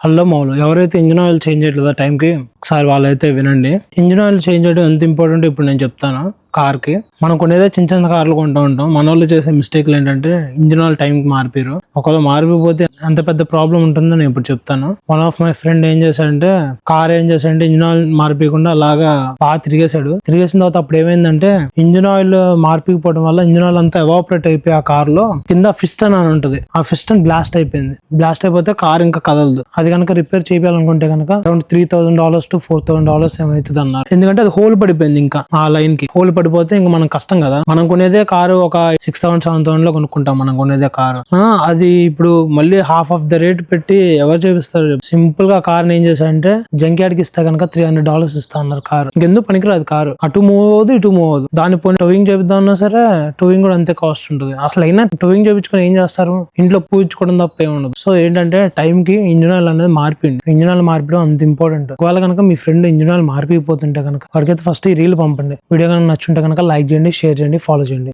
Hello mould, ఎవరైతే engine oil change చేయట్లేదో టైంకి ఒకసారి వాళ్ళైతే వినండి. ఇంజిన్ ఆయిల్ చేంజ్ చేయడం ఎంత ఇంపార్టెంట్ ఇప్పుడు నేను చెప్తాను. కార్కి మనం కొనేదే చిన్న చిన్న కార్లు కొంటూ ఉంటాం. మన వాళ్ళు చేసే మిస్టేక్లు ఏంటంటే ఇంజిన్ ఆయిల్ టైంకి మారిపోయారు. ఒకవేళ మారిపోతే ఎంత పెద్ద ప్రాబ్లం ఉంటుందో నేను ఇప్పుడు చెప్తాను. వన్ ఆఫ్ మై ఫ్రెండ్ ఏం చేశాడంటే కార్ ఇంజిన్ ఆయిల్ మారిపోయకుండా అలాగా బాగా తిరిగేశాడు. తిరిగేసిన తర్వాత అప్పుడు ఏమైందంటే ఇంజిన్ ఆయిల్ మారిపోవడం వల్ల ఇంజిన్ ఆయిల్ అంతా ఎవాపరేట్ అయిపోయి ఆ కార్ లో కింద ఫిస్టన్ అని ఉంటుంది. ఆ ఫిస్టన్ బ్లాస్ట్ అయిపోయింది. బ్లాస్ట్ అయిపోతే కార్ ఇంకా కదలదు. అది కనుక రిపేర్ చేయాలనుకుంటే కనుక అరౌండ్ $3,000 to $4,000 ఏమైతుంది అన్నారు. ఎందుకంటే అది హోల్ పడిపోయింది. ఇంకా ఆ లైన్ కి హోల్ పడిపోతే ఇంకా మనం కష్టం కదా. మనం కొనేదే కారు ఒక 6,000-7,000 లో కొనుక్కుంటాం. మనం కొనేదే కారు అది ఇప్పుడు మళ్ళీ హాఫ్ ఆఫ్ ద రేట్ పెట్టి ఎవరు చేపిస్తారు? సింపుల్ గా కార్ ఏం చేశారంటే జంక్ యార్డ్ కి ఇస్తే కనుక $300 ఇస్తా అన్నారు. కారు ఇంకెందుకు పనికిరాదు. కారు అటు మూవ్ అవ్వదు, ఇటు మూవ్ అవ్వదు. దాని పోయి టోయింగ్ చేపిద్దామన్నా సరే టోయింగ్ కూడా అంతే కాస్ట్ ఉంటుంది. అసలు అయినా టోయింగ్ చేయించుకొని ఏం చేస్తారు? ఇంట్లో పూజించుకోవడం తప్ప ఏమి ఉండదు. సో ఏంటంటే టైం కి ఇంజిన్ ఆయిల్ అనేది మారిపోయింది. ఇంజిన్ ఆయిల్ మార్పడం అంత ఇంపార్టెంట్. ఒకవేళ కనుక మీ ఫ్రెండ్ ఇంజిన్ ఆయిల్ మారిపోతుంటే కనుక వాడికైతే ఫస్ట్ ఈ రీల్ పంపండి. వీడియో కనుక నచ్చుంటే కనుక లైక్ చేయండి, షేర్ చేయండి, ఫాలో చేయండి.